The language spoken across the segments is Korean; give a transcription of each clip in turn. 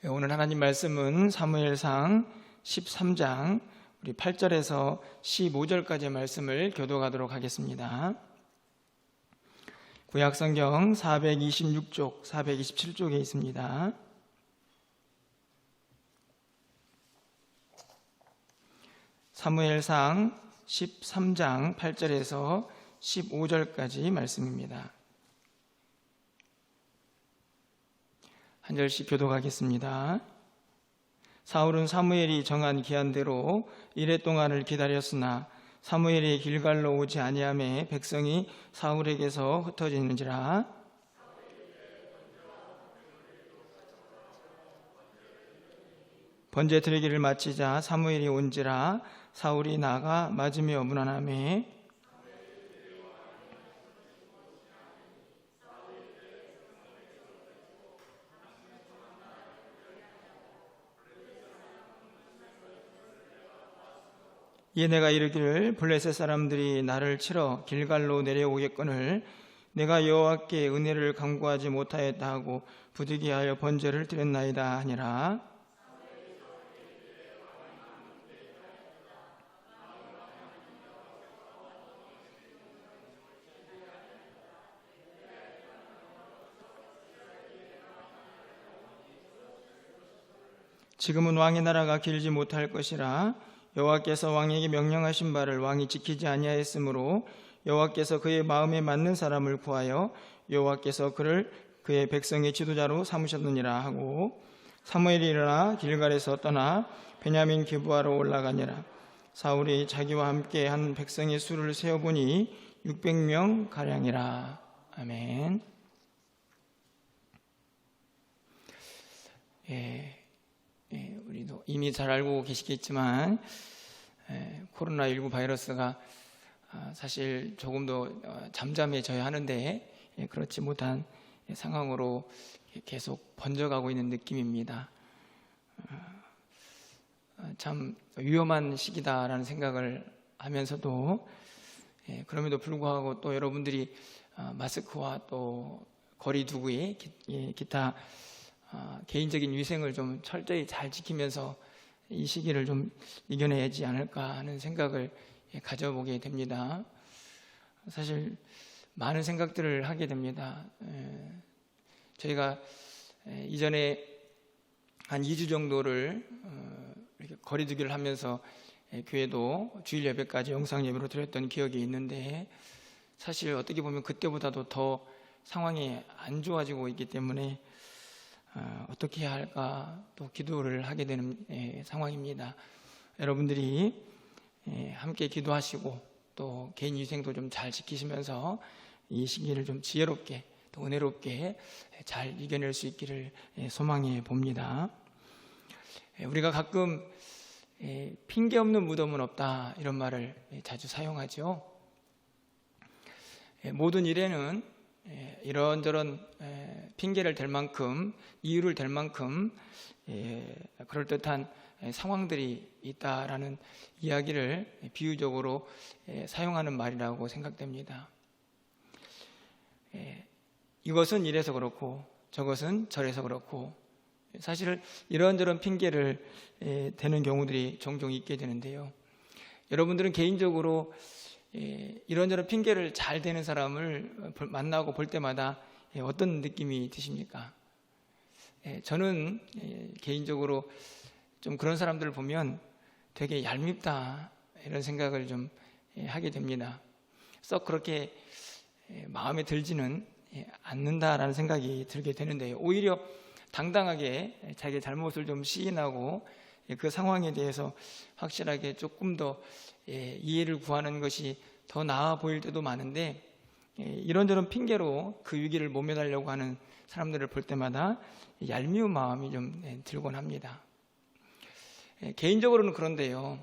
오늘 하나님 말씀은 사무엘상 13장 우리 8절에서 15절까지의 말씀을 교독하도록 하겠습니다. 구약성경 426쪽, 427쪽에 있습니다. 사무엘상 13장 8절에서 15절까지 말씀입니다. 한 절씩 교독하겠습니다. 사울은 사무엘이 정한 기한대로 이레 동안을 기다렸으나 사무엘이 길갈로 오지 아니하매 백성이 사울에게서 흩어지는지라. 번제 드리기를 마치자 사무엘이 온지라. 사울이 나가 맞으며 문안하매 이에 내가 이르기를 블레셋 사람들이 나를 치러 길갈로 내려오겠거늘 내가 여호와께 은혜를 간구하지 못하였다 하고 부득이하여 번제를 드렸나이다 하니라. 지금은 왕의 나라가 길지 못할 것이라. 여호와께서 왕에게 명령하신 바를 왕이 지키지 아니하였으므로 여호와께서 그의 마음에 맞는 사람을 구하여 여호와께서 그를 그의 백성의 지도자로 삼으셨느니라 하고 사무엘이 일어나 길갈에서 떠나 베냐민 기브아로 올라가니라. 사울이 자기와 함께 한 백성의 수를 세어보니 600명 가량이라. 아멘. 우리도 이미 잘 알고 계시겠지만 코로나19 바이러스가 사실 조금 더 잠잠해져야 하는데 그렇지 못한 상황으로 계속 번져가고 있는 느낌입니다. 참 위험한 시기다라는 생각을 하면서도 그럼에도 불구하고 또 여러분들이 마스크와 또 거리 두기에 기타 개인적인 위생을 좀 철저히 잘 지키면서 이 시기를 좀 이겨내야지 않을까 하는 생각을 가져보게 됩니다. 사실 많은 생각들을 하게 됩니다. 저희가 이전에 한 2주 정도를 이렇게 거리두기를 하면서 교회도 주일 예배까지 영상 예배로 드렸던 기억이 있는데 사실 어떻게 보면 그때보다도 더 상황이 안 좋아지고 있기 때문에 어떻게 해야 할까 또 기도를 하게 되는 상황입니다. 여러분들이 함께 기도하시고 또 개인 위생도 좀 잘 지키시면서 이 시기를 좀 지혜롭게 또 은혜롭게 잘 이겨낼 수 있기를 소망해 봅니다. 우리가 가끔 핑계 없는 무덤은 없다 이런 말을 자주 사용하죠. 모든 일에는 이런저런 핑계를 댈 만큼 이유를 댈 만큼 그럴듯한 상황들이 있다라는 이야기를 비유적으로 사용하는 말이라고 생각됩니다. 이것은 이래서 그렇고 저것은 저래서 그렇고 사실 이런저런 핑계를 대는 경우들이 종종 있게 되는데요. 여러분들은 개인적으로 이런저런 핑계를 잘 대는 사람을 만나고 볼 때마다 어떤 느낌이 드십니까? 저는 개인적으로 좀 그런 사람들을 보면 되게 얄밉다 이런 생각을 좀 하게 됩니다. 썩 그렇게 마음에 들지는 않는다라는 생각이 들게 되는데요. 오히려 당당하게 자기의 잘못을 좀 시인하고 그 상황에 대해서 확실하게 조금 더 이해를 구하는 것이 더 나아 보일 때도 많은데 이런저런 핑계로 그 위기를 모면하려고 하는 사람들을 볼 때마다 얄미운 마음이 좀 들곤 합니다. 개인적으로는 그런데요.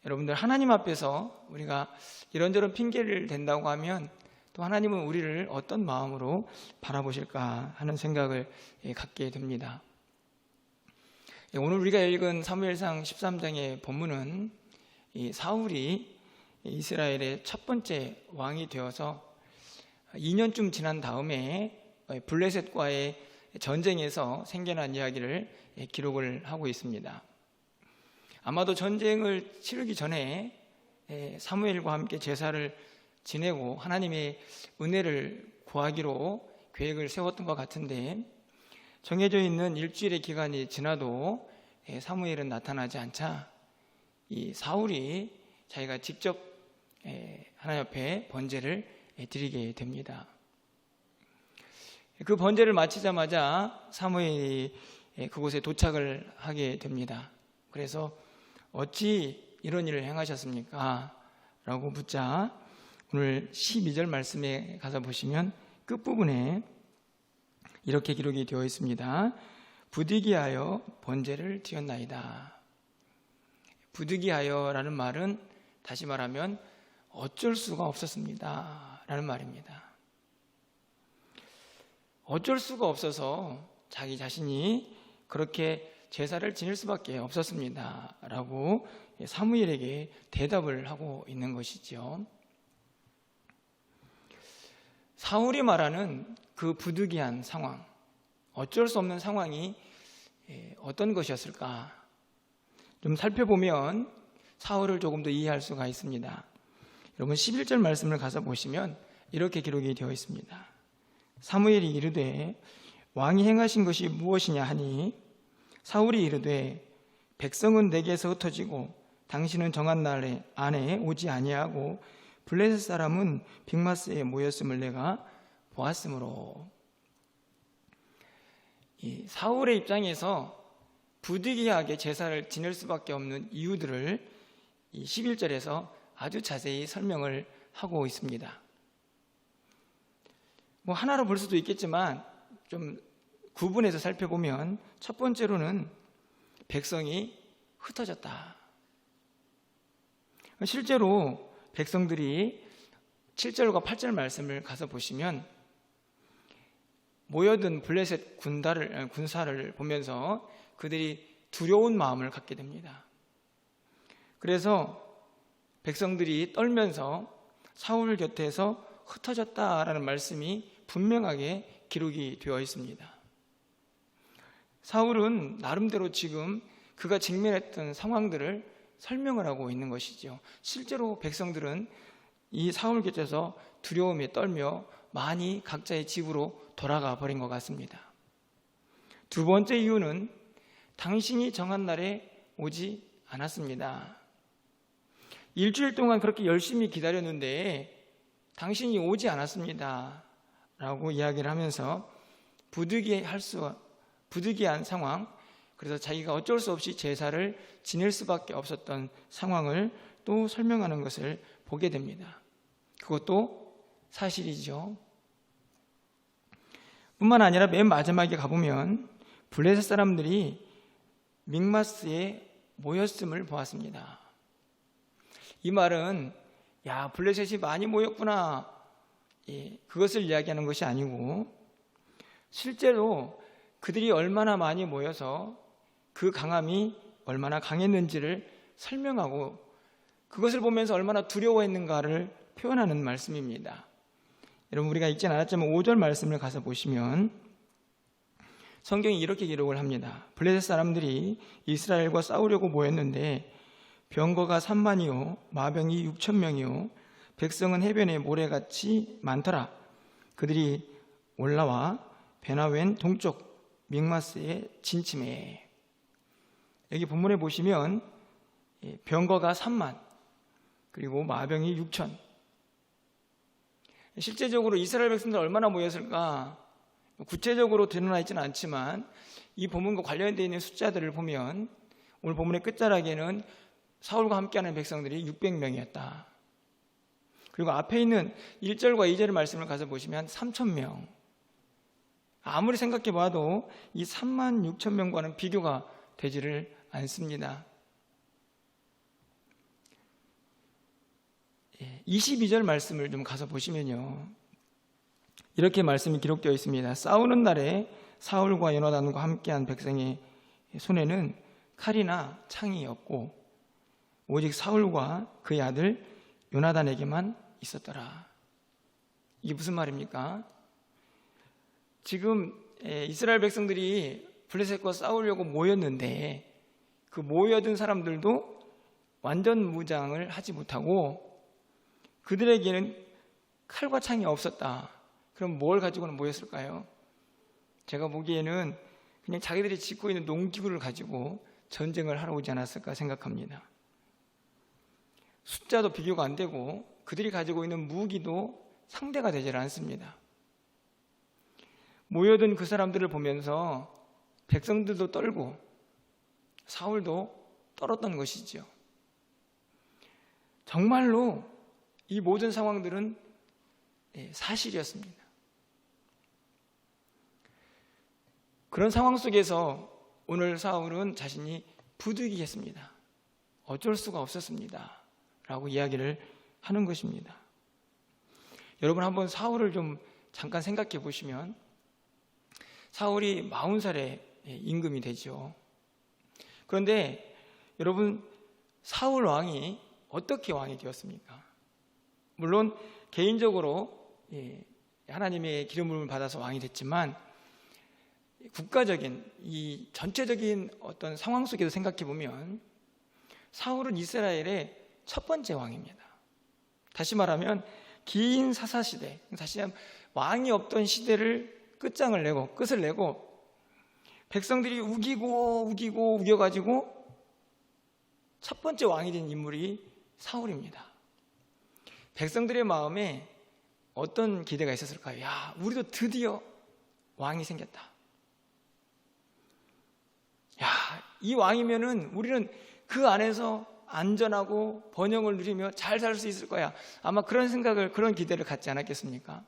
여러분들 하나님 앞에서 우리가 이런저런 핑계를 댄다고 하면 또 하나님은 우리를 어떤 마음으로 바라보실까 하는 생각을 갖게 됩니다. 오늘 우리가 읽은 사무엘상 13장의 본문은 이 사울이 이스라엘의 첫 번째 왕이 되어서 2년쯤 지난 다음에 블레셋과의 전쟁에서 생겨난 이야기를 기록을 하고 있습니다. 아마도 전쟁을 치르기 전에 사무엘과 함께 제사를 지내고 하나님의 은혜를 구하기로 계획을 세웠던 것 같은데, 정해져 있는 일주일의 기간이 지나도 사무엘은 나타나지 않자 이 사울이 자기가 직접 하나님 앞에 번제를 드리게 됩니다. 그 번제를 마치자마자 사무엘이 그곳에 도착을 하게 됩니다. 그래서 어찌 이런 일을 행하셨습니까? 라고 묻자 오늘 12절 말씀에 가서 보시면 끝부분에 이렇게 기록이 되어 있습니다. 부득이하여 번제를 드렸나이다. 부득이하여라는 말은 다시 말하면 어쩔 수가 없었습니다 라는 말입니다. 어쩔 수가 없어서 자기 자신이 그렇게 제사를 지낼 수밖에 없었습니다 라고 사무엘에게 대답을 하고 있는 것이죠. 사울이 말하는 그 부득이한 상황, 어쩔 수 없는 상황이 어떤 것이었을까? 좀 살펴보면 사울을 조금 더 이해할 수가 있습니다. 여러분 11절 말씀을 가서 보시면 이렇게 기록이 되어 있습니다. 사무엘이 이르되 왕이 행하신 것이 무엇이냐 하니 사울이 이르되 백성은 내게서 흩어지고 당신은 정한 날 안에 오지 아니하고 블레셋 사람은 빅마스에 모였음을 내가 보았으므로. 이 사울의 입장에서 부득이하게 제사를 지낼 수밖에 없는 이유들을 이 11절에서 아주 자세히 설명을 하고 있습니다. 하나로 볼 수도 있겠지만 좀 구분해서 살펴보면 첫 번째로는 백성이 흩어졌다. 실제로 백성들이 7절과 8절 말씀을 가서 보시면 모여든 블레셋 군사를 보면서 그들이 두려운 마음을 갖게 됩니다. 그래서 백성들이 떨면서 사울 곁에서 흩어졌다라는 말씀이 분명하게 기록이 되어 있습니다. 사울은 나름대로 지금 그가 직면했던 상황들을 설명을 하고 있는 것이죠. 실제로 백성들은 이 사울 곁에서 두려움에 떨며 많이 각자의 집으로 돌아가 버린 것 같습니다. 두 번째 이유는 당신이 정한 날에 오지 않았습니다. 일주일 동안 그렇게 열심히 기다렸는데 당신이 오지 않았습니다 라고 이야기를 하면서 부득이한 상황, 그래서 자기가 어쩔 수 없이 제사를 지낼 수밖에 없었던 상황을 또 설명하는 것을 보게 됩니다. 그것도 사실이죠. 뿐만 아니라 맨 마지막에 가보면 블레셋 사람들이 믹마스에 모였음을 보았습니다. 이 말은 블레셋이 많이 모였구나, 그것을 이야기하는 것이 아니고 실제로 그들이 얼마나 많이 모여서 그 강함이 얼마나 강했는지를 설명하고 그것을 보면서 얼마나 두려워했는가를 표현하는 말씀입니다. 여러분, 우리가 읽진 않았지만 5절 말씀을 가서 보시면 성경이 이렇게 기록을 합니다. 블레셋 사람들이 이스라엘과 싸우려고 모였는데 병거가 3만이요 마병이 6,000명이요 백성은 해변에 모래같이 많더라. 그들이 올라와 베나웬 동쪽 믹마스에 진침해. 여기 본문에 보시면 병거가 3만 그리고 마병이 6천. 실제적으로 이스라엘 백성들 얼마나 모였을까 구체적으로 드러나 있지는 않지만 이 본문과 관련되어 있는 숫자들을 보면 오늘 본문의 끝자락에는 사울과 함께하는 백성들이 600명이었다. 그리고 앞에 있는 1절과 2절의 말씀을 가서 보시면 3,000명. 아무리 생각해 봐도 이 3만 6천 명과는 비교가 되지를 않습니다. 22절 말씀을 좀 가서 보시면요, 이렇게 말씀이 기록되어 있습니다. 싸우는 날에 사울과 요나단과 함께한 백성의 손에는 칼이나 창이 없고 오직 사울과 그의 아들 요나단에게만 있었더라. 이게 무슨 말입니까? 지금 이스라엘 백성들이 블레셋과 싸우려고 모였는데 그 모여든 사람들도 완전 무장을 하지 못하고 그들에게는 칼과 창이 없었다. 그럼 뭘 가지고는 모였을까요? 제가 보기에는 그냥 자기들이 짓고 있는 농기구를 가지고 전쟁을 하러 오지 않았을까 생각합니다. 숫자도 비교가 안 되고 그들이 가지고 있는 무기도 상대가 되질 않습니다. 모여든 그 사람들을 보면서 백성들도 떨고 사울도 떨었던 것이죠. 정말로 이 모든 상황들은 사실이었습니다. 그런 상황 속에서 오늘 사울은 자신이 부득이했습니다. 어쩔 수가 없었습니다. 라고 이야기를 하는 것입니다. 여러분 한번 사울을 좀 잠깐 생각해 보시면 사울이 40살의 임금이 되죠. 그런데 여러분 사울 왕이 어떻게 왕이 되었습니까? 물론 개인적으로 하나님의 기름 부음을 받아서 왕이 됐지만 국가적인 이 전체적인 어떤 상황 속에서 생각해 보면 사울은 이스라엘의 첫 번째 왕입니다. 다시 말하면 긴 사사시대, 다시 말하면 왕이 없던 시대를 끝을 내고 백성들이 우겨가지고 첫 번째 왕이 된 인물이 사울입니다. 백성들의 마음에 어떤 기대가 있었을까요? 야, 우리도 드디어 왕이 생겼다. 야, 이 왕이면은 우리는 그 안에서 안전하고 번영을 누리며 잘 살 수 있을 거야. 아마 그런 기대를 갖지 않았겠습니까?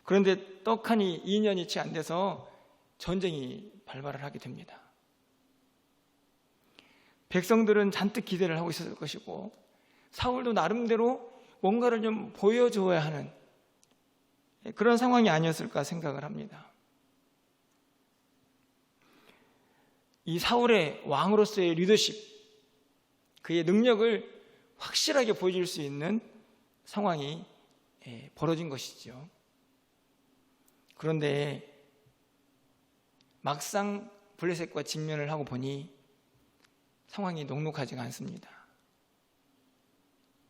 그런데 떡하니 2년이 채 안 돼서 전쟁이 발발을 하게 됩니다. 백성들은 잔뜩 기대를 하고 있었을 것이고 사울도 나름대로 뭔가를 좀 보여줘야 하는 그런 상황이 아니었을까 생각을 합니다. 이 사울의 왕으로서의 리더십, 그의 능력을 확실하게 보여줄 수 있는 상황이 벌어진 것이죠. 그런데 막상 블레셋과 직면을 하고 보니 상황이 녹록하지가 않습니다.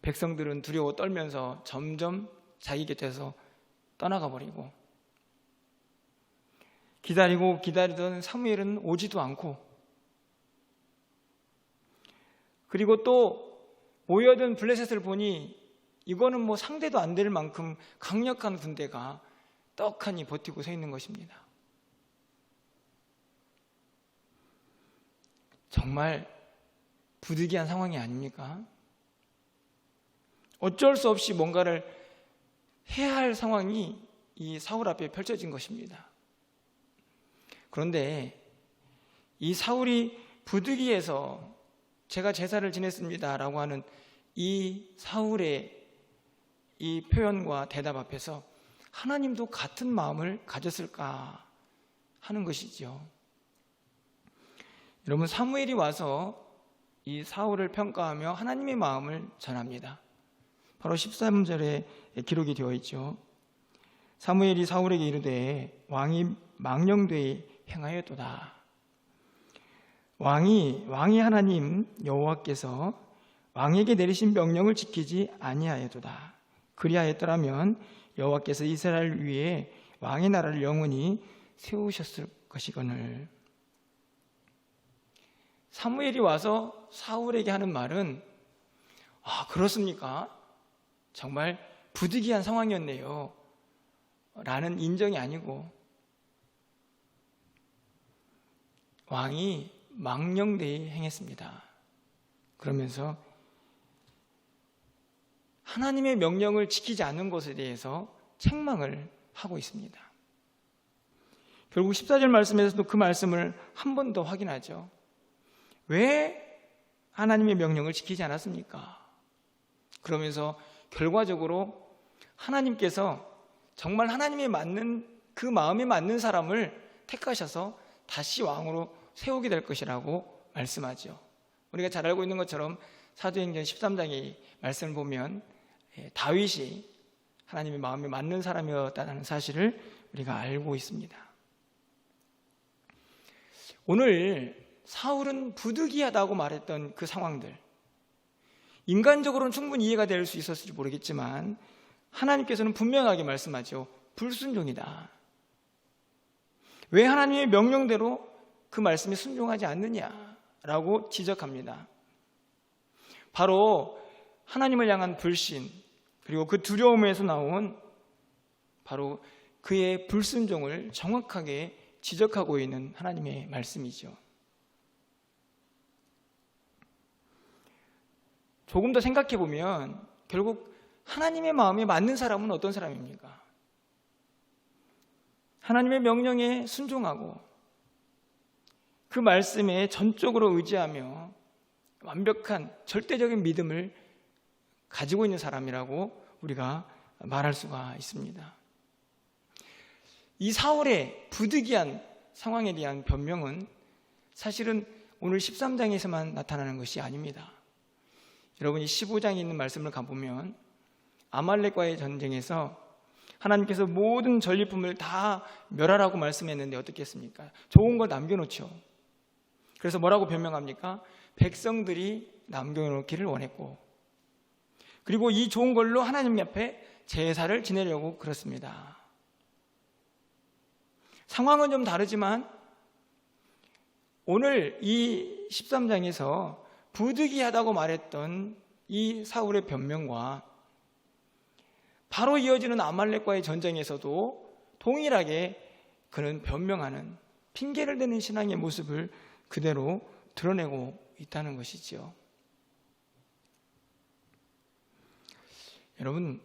백성들은 두려워 떨면서 점점 자기 곁에서 떠나가 버리고 기다리던 사무엘은 오지도 않고 그리고 또 모여든 블레셋을 보니 이거는 뭐 상대도 안 될 만큼 강력한 군대가 떡하니 버티고 서 있는 것입니다. 정말 부득이한 상황이 아닙니까? 어쩔 수 없이 뭔가를 해야 할 상황이 이 사울 앞에 펼쳐진 것입니다. 그런데 이 사울이 부득이해서 제가 제사를 지냈습니다 라고 하는 이 사울의 이 표현과 대답 앞에서 하나님도 같은 마음을 가졌을까 하는 것이죠. 여러분 사무엘이 와서 이 사울을 평가하며 하나님의 마음을 전합니다. 바로 13절에 기록이 되어 있죠. 사무엘이 사울에게 이르되 왕이 망령되이 행하였도다. 왕이 하나님 여호와께서 왕에게 내리신 명령을 지키지 아니하였도다. 그리하였더라면 여호와께서 이스라엘 위에 왕의 나라를 영원히 세우셨을 것이거늘. 사무엘이 와서 사울에게 하는 말은 그렇습니까? 정말 부득이한 상황이었네요 라는 인정이 아니고 왕이 망령되이 행했습니다. 그러면서 하나님의 명령을 지키지 않는 것에 대해서 책망을 하고 있습니다. 결국 14절 말씀에서도 그 말씀을 한 번 더 확인하죠. 왜 하나님의 명령을 지키지 않았습니까? 그러면서 결과적으로 하나님께서 정말 하나님에 맞는 그 마음에 맞는 사람을 택하셔서 다시 왕으로 세우게 될 것이라고 말씀하죠. 우리가 잘 알고 있는 것처럼 사도행전 13장의 말씀을 보면 다윗이 하나님의 마음에 맞는 사람이었다는 사실을 우리가 알고 있습니다. 오늘 사울은 부득이하다고 말했던 그 상황들, 인간적으로는 충분히 이해가 될 수 있었을지 모르겠지만 하나님께서는 분명하게 말씀하죠. 불순종이다. 왜 하나님의 명령대로 그 말씀에 순종하지 않느냐라고 지적합니다. 바로 하나님을 향한 불신, 그리고 그 두려움에서 나온 바로 그의 불순종을 정확하게 지적하고 있는 하나님의 말씀이죠. 조금 더 생각해 보면 결국 하나님의 마음에 맞는 사람은 어떤 사람입니까? 하나님의 명령에 순종하고 그 말씀에 전적으로 의지하며 완벽한 절대적인 믿음을 가지고 있는 사람이라고 우리가 말할 수가 있습니다. 이 사울의 부득이한 상황에 대한 변명은 사실은 오늘 13장에서만 나타나는 것이 아닙니다. 여러분이 15장에 있는 말씀을 가보면 아말렉과의 전쟁에서 하나님께서 모든 전리품을 다 멸하라고 말씀했는데 어떻게 했습니까? 좋은 걸 남겨놓죠. 그래서 뭐라고 변명합니까? 백성들이 남겨놓기를 원했고, 그리고 이 좋은 걸로 하나님 앞에 제사를 지내려고 그렇습니다. 상황은 좀 다르지만 오늘 이 13장에서 부득이하다고 말했던 이 사울의 변명과 바로 이어지는 아말렉과의 전쟁에서도 동일하게 그는 변명하는, 핑계를 대는 신앙의 모습을 그대로 드러내고 있다는 것이죠. 여러분,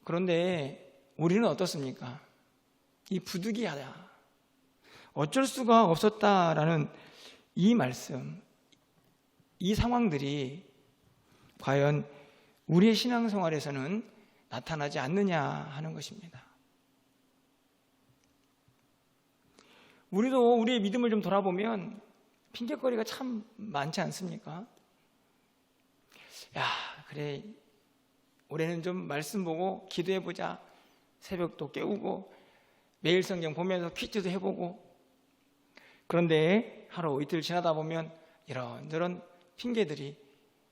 그런데 우리는 어떻습니까? 이 부득이하다, 어쩔 수가 없었다라는 이 말씀, 이 상황들이 과연 우리의 신앙생활에서는 나타나지 않느냐 하는 것입니다. 우리도 우리의 믿음을 좀 돌아보면 핑계거리가 참 많지 않습니까? 야, 그래, 올해는 좀 말씀 보고 기도해보자, 새벽도 깨우고 매일 성경 보면서 퀴즈도 해보고. 그런데 하루 이틀 지나다 보면 이런저런 핑계들이,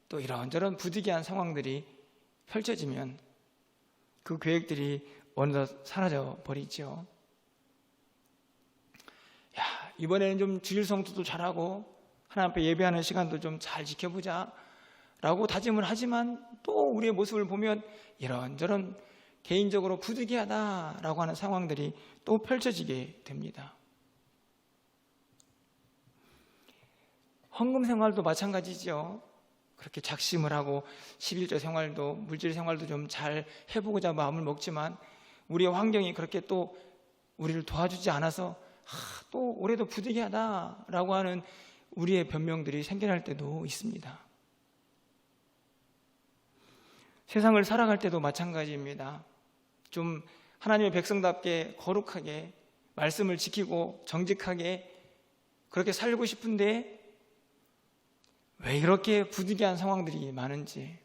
또 이런저런 부득이한 상황들이 펼쳐지면 그 계획들이 어느덧 사라져 버리죠. 야, 이번에는 좀 주일 성수도 잘하고 하나님 앞에 예배하는 시간도 좀 잘 지켜보자 라고 다짐을 하지만 또 우리의 모습을 보면 이런저런 개인적으로 부득이하다라고 하는 상황들이 또 펼쳐지게 됩니다. 헌금 생활도 마찬가지죠. 그렇게 작심을 하고 11조 생활도, 물질 생활도 좀 잘 해보고자 마음을 먹지만 우리의 환경이 그렇게 또 우리를 도와주지 않아서 또 올해도 부득이하다라고 하는 우리의 변명들이 생겨날 때도 있습니다. 세상을 살아갈 때도 마찬가지입니다. 좀 하나님의 백성답게 거룩하게 말씀을 지키고 정직하게 그렇게 살고 싶은데 왜 이렇게 부득이한 상황들이 많은지,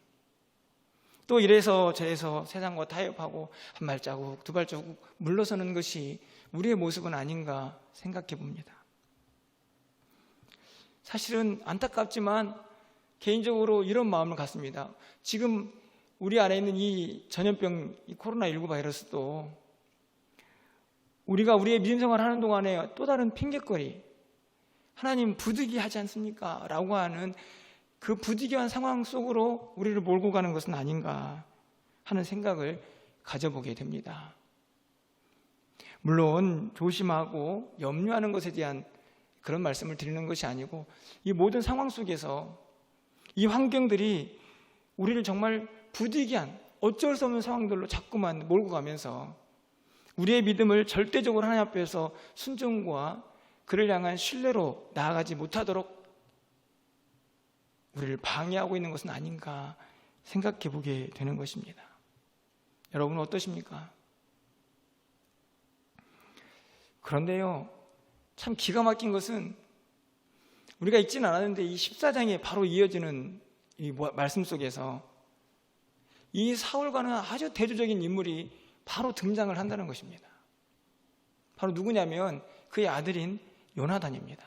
또 이래서 저래서 세상과 타협하고 한 발자국 두 발자국 물러서는 것이 우리의 모습은 아닌가 생각해 봅니다. 사실은 안타깝지만 개인적으로 이런 마음을 갖습니다. 지금 우리 안에 있는 이 전염병, 이 코로나19 바이러스도 우리가 우리의 믿음 생활을 하는 동안에 또 다른 핑계거리, 하나님 부득이하지 않습니까? 라고 하는 그 부득이한 상황 속으로 우리를 몰고 가는 것은 아닌가 하는 생각을 가져보게 됩니다. 물론 조심하고 염려하는 것에 대한 그런 말씀을 드리는 것이 아니고, 이 모든 상황 속에서 이 환경들이 우리를 정말 부득이한 어쩔 수 없는 상황들로 자꾸만 몰고 가면서 우리의 믿음을 절대적으로 하나님 앞에서 순종과 그를 향한 신뢰로 나아가지 못하도록 우리를 방해하고 있는 것은 아닌가 생각해 보게 되는 것입니다. 여러분은 어떠십니까? 그런데요, 참 기가 막힌 것은 우리가 읽지는 않았는데 이 14장에 바로 이어지는 이 말씀 속에서 이 사울과는 아주 대조적인 인물이 바로 등장을 한다는 것입니다. 바로 누구냐면 그의 아들인 요나단입니다.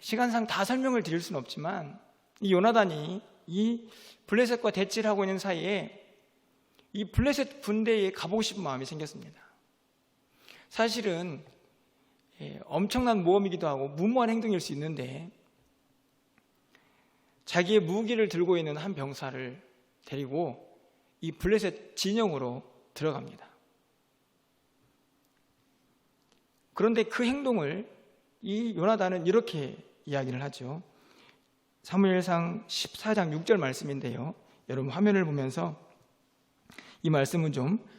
시간상 다 설명을 드릴 수는 없지만 이 요나단이 이 블레셋과 대치를 하고 있는 사이에 이 블레셋 군대에 가보고 싶은 마음이 생겼습니다. 사실은 엄청난 모험이기도 하고 무모한 행동일 수 있는데 자기의 무기를 들고 있는 한 병사를 데리고 이 블레셋 진영으로 들어갑니다. 그런데 그 행동을 이 요나단은 이렇게 이야기를 하죠. 사무엘상 14장 6절 말씀인데요, 여러분 화면을 보면서 이 말씀은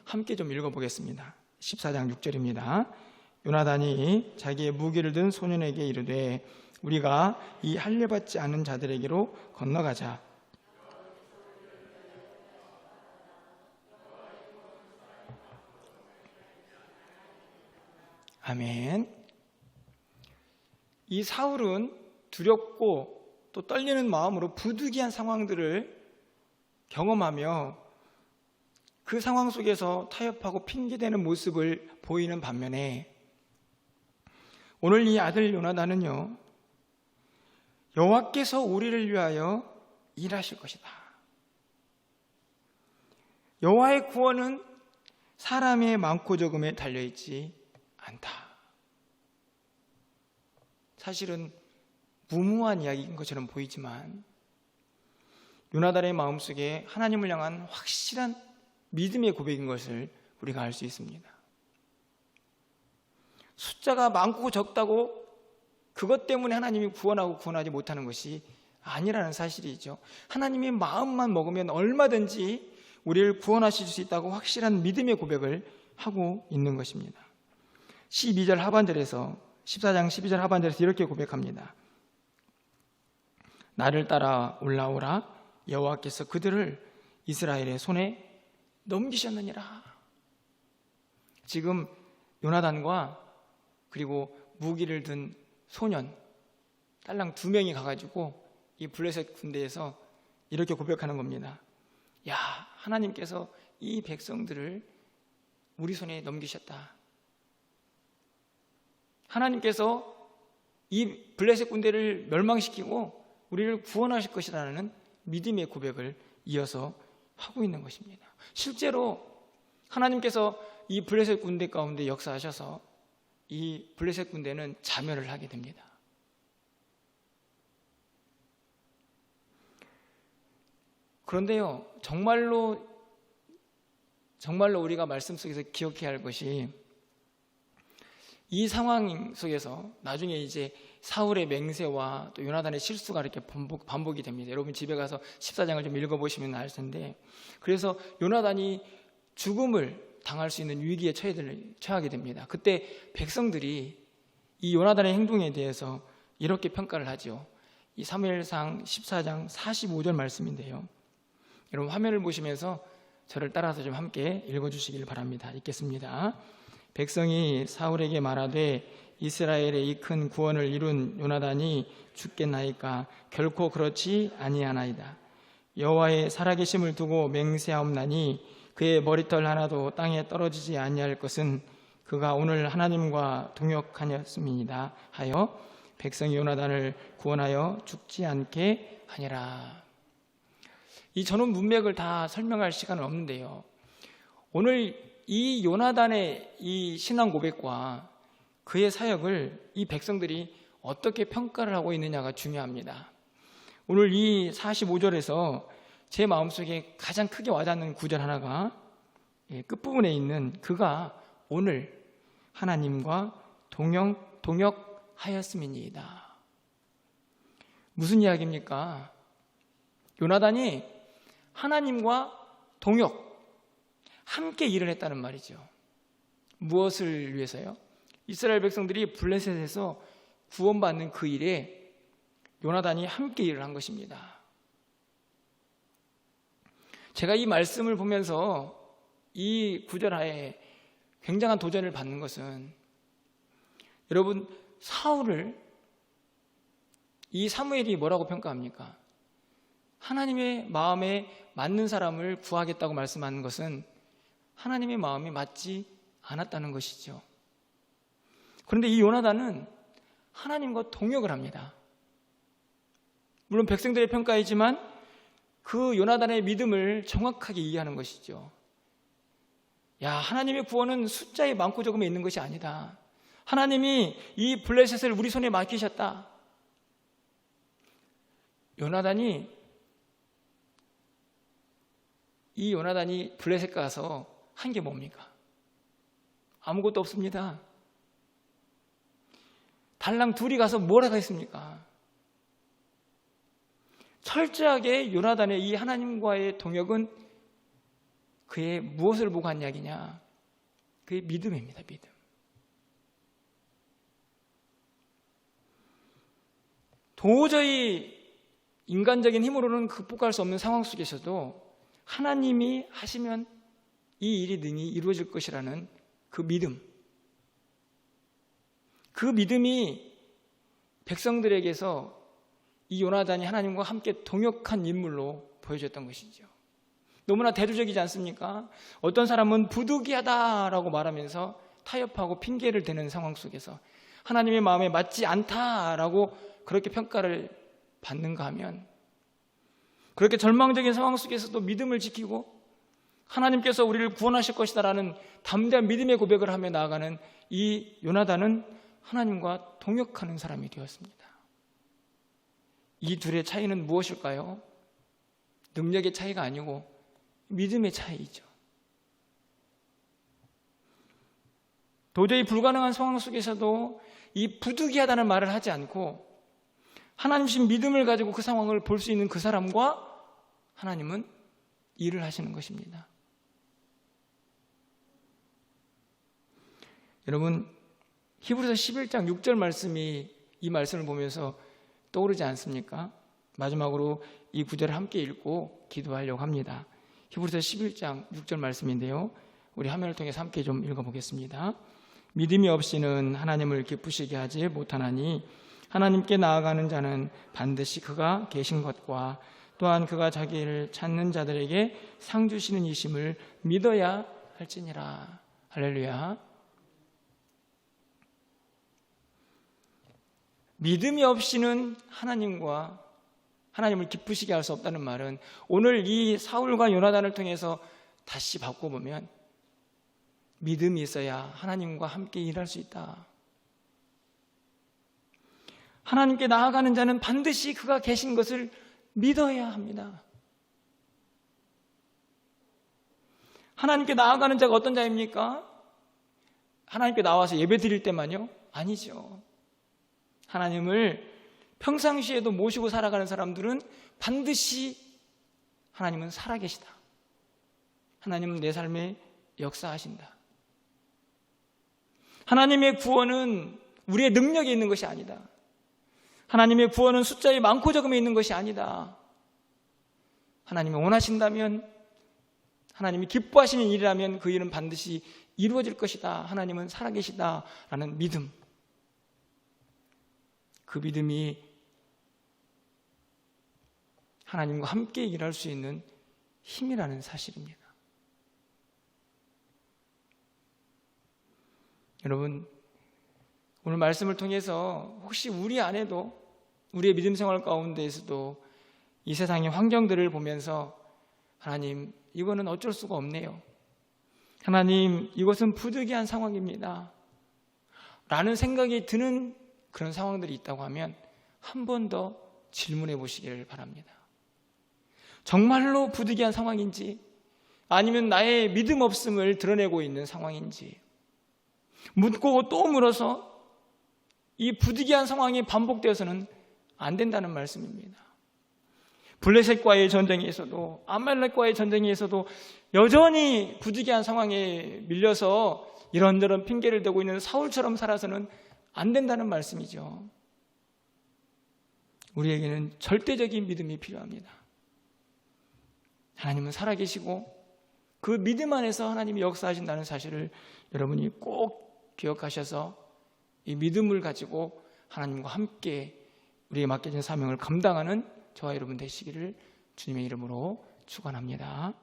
함께 읽어보겠습니다. 14장 6절입니다. 요나단이 자기의 무기를 든 소년에게 이르되 우리가 이 할례받지 않은 자들에게로 건너가자. 아멘. 이 사울은 두렵고 또 떨리는 마음으로 부득이한 상황들을 경험하며 그 상황 속에서 타협하고 핑계대는 모습을 보이는 반면에 오늘 이 아들 요나단은요, 여호와께서 우리를 위하여 일하실 것이다. 여호와의 구원은 사람의 많고 적음에 달려있지 않다. 사실은 무모한 이야기인 것처럼 보이지만 요나단의 마음속에 하나님을 향한 확실한 믿음의 고백인 것을 우리가 알 수 있습니다. 숫자가 많고 적다고 그것 때문에 하나님이 구원하고 구원하지 못하는 것이 아니라는 사실이죠. 하나님이 마음만 먹으면 얼마든지 우리를 구원하실 수 있다고 확실한 믿음의 고백을 하고 있는 것입니다. 12절 하반절에서 14장 12절 하반절에서 이렇게 고백합니다. 나를 따라 올라오라. 여호와께서 그들을 이스라엘의 손에 넘기셨느니라. 지금 요나단과 그리고 무기를 든 소년 딸랑 2명이 가가지고 이 블레셋 군대에서 이렇게 고백하는 겁니다. 야, 하나님께서 이 백성들을 우리 손에 넘기셨다. 하나님께서 이 블레셋 군대를 멸망시키고 우리를 구원하실 것이라는 믿음의 고백을 이어서 하고 있는 것입니다. 실제로 하나님께서 이 블레셋 군대 가운데 역사하셔서 이 블레셋 군대는 자멸을 하게 됩니다. 그런데요, 정말로 우리가 말씀 속에서 기억해야 할 것이 이 상황 속에서 나중에 이제 사울의 맹세와 또 요나단의 실수가 이렇게 반복이 됩니다. 여러분 집에 가서 14장을 좀 읽어보시면 알 텐데, 그래서 요나단이 죽음을 당할 수 있는 위기에 처하게 됩니다. 그때 백성들이 이 요나단의 행동에 대해서 이렇게 평가를 하죠. 이 사무엘상 14장 45절 말씀인데요, 여러분 화면을 보시면서 저를 따라서 좀 함께 읽어주시길 바랍니다. 읽겠습니다. 백성이 사울에게 말하되 이스라엘의 이 큰 구원을 이룬 요나단이 죽겠나이까? 결코 그렇지 아니하나이다. 여호와의 살아계심을 두고 맹세하옵나니 그의 머리털 하나도 땅에 떨어지지 아니할 것은 그가 오늘 하나님과 동역하였음이니이다 하여 백성이 요나단을 구원하여 죽지 않게 하니라. 이 전후 문맥을 다 설명할 시간은 없는데요, 오늘 이 요나단의 이 신앙 고백과 그의 사역을 이 백성들이 어떻게 평가를 하고 있느냐가 중요합니다. 오늘 이 45절에서 제 마음속에 가장 크게 와닿는 구절 하나가 끝부분에 있는 그가 오늘 하나님과 동역하였음이니이다. 무슨 이야기입니까? 요나단이 하나님과 함께 일을 했다는 말이죠. 무엇을 위해서요? 이스라엘 백성들이 블레셋에서 구원받는 그 일에 요나단이 함께 일을 한 것입니다. 제가 이 말씀을 보면서 이 구절 하에 굉장한 도전을 받는 것은, 여러분 사울을 이 사무엘이 뭐라고 평가합니까? 하나님의 마음에 맞는 사람을 구하겠다고 말씀하는 것은 하나님의 마음이 맞지 않았다는 것이죠. 그런데 이 요나단은 하나님과 동역을 합니다. 물론 백성들의 평가이지만 그 요나단의 믿음을 정확하게 이해하는 것이죠. 야, 하나님의 구원은 숫자의 많고 적음에 있는 것이 아니다. 하나님이 이 블레셋을 우리 손에 맡기셨다. 이 요나단이 블레셋 가서 한 게 뭡니까? 아무것도 없습니다. 달랑 둘이 가서 뭘 하겠습니까? 철저하게 요나단의 이 하나님과의 동역은 그의 무엇을 보고 한 이야기냐? 그의 믿음입니다. 믿음. 도저히 인간적인 힘으로는 극복할 수 없는 상황 속에서도 하나님이 하시면 이 일이 능히 이루어질 것이라는 그 믿음, 그 믿음이 백성들에게서 이 요나단이 하나님과 함께 동역한 인물로 보여졌던 것이죠. 너무나 대두적이지 않습니까? 어떤 사람은 부득이하다라고 말하면서 타협하고 핑계를 대는 상황 속에서 하나님의 마음에 맞지 않다라고 그렇게 평가를 받는가 하면, 그렇게 절망적인 상황 속에서도 믿음을 지키고 하나님께서 우리를 구원하실 것이다라는 담대한 믿음의 고백을 하며 나아가는 이 요나단은 하나님과 동역하는 사람이 되었습니다. 이 둘의 차이는 무엇일까요? 능력의 차이가 아니고 믿음의 차이죠. 도저히 불가능한 상황 속에서도 이 부득이하다는 말을 하지 않고 하나님 주신 믿음을 가지고 그 상황을 볼 수 있는 그 사람과 하나님은 일을 하시는 것입니다. 여러분, 히브리서 11장 6절 말씀이 이 말씀을 보면서 떠오르지 않습니까? 마지막으로 이 구절을 함께 읽고 기도하려고 합니다. 히브리서 11장 6절 말씀인데요, 우리 화면을 통해서 함께 좀 읽어보겠습니다. 믿음이 없이는 하나님을 기쁘시게 하지 못하나니 하나님께 나아가는 자는 반드시 그가 계신 것과 또한 그가 자기를 찾는 자들에게 상 주시는 이심을 믿어야 할지니라. 할렐루야. 믿음이 없이는 하나님을 기쁘시게 할 수 없다는 말은 오늘 이 사울과 요나단을 통해서 다시 바꿔보면 믿음이 있어야 하나님과 함께 일할 수 있다. 하나님께 나아가는 자는 반드시 그가 계신 것을 믿어야 합니다. 하나님께 나아가는 자가 어떤 자입니까? 하나님께 나와서 예배 드릴 때만요? 아니죠. 하나님을 평상시에도 모시고 살아가는 사람들은 반드시 하나님은 살아계시다. 하나님은 내 삶에 역사하신다. 하나님의 구원은 우리의 능력에 있는 것이 아니다. 하나님의 구원은 숫자의 많고 적음에 있는 것이 아니다. 하나님이 원하신다면, 하나님이 기뻐하시는 일이라면 그 일은 반드시 이루어질 것이다. 하나님은 살아계시다라는 믿음, 그 믿음이 하나님과 함께 일할 수 있는 힘이라는 사실입니다. 여러분, 오늘 말씀을 통해서 혹시 우리 안에도, 우리의 믿음 생활 가운데에서도 이 세상의 환경들을 보면서 하나님, 이거는 어쩔 수가 없네요. 하나님, 이것은 부득이한 상황입니다. 라는 생각이 드는 그런 상황들이 있다고 하면 한 번 더 질문해 보시기를 바랍니다. 정말로 부득이한 상황인지, 아니면 나의 믿음 없음을 드러내고 있는 상황인지 묻고 또 물어서 이 부득이한 상황이 반복되어서는 안 된다는 말씀입니다. 블레셋과의 전쟁에서도 아말렉과의 전쟁에서도 여전히 부득이한 상황에 밀려서 이런저런 핑계를 대고 있는 사울처럼 살아서는 안 된다는 말씀이죠. 우리에게는 절대적인 믿음이 필요합니다. 하나님은 살아계시고 그 믿음 안에서 하나님이 역사하신다는 사실을 여러분이 꼭 기억하셔서 이 믿음을 가지고 하나님과 함께 우리에게 맡겨진 사명을 감당하는 저와 여러분 되시기를 주님의 이름으로 축원합니다.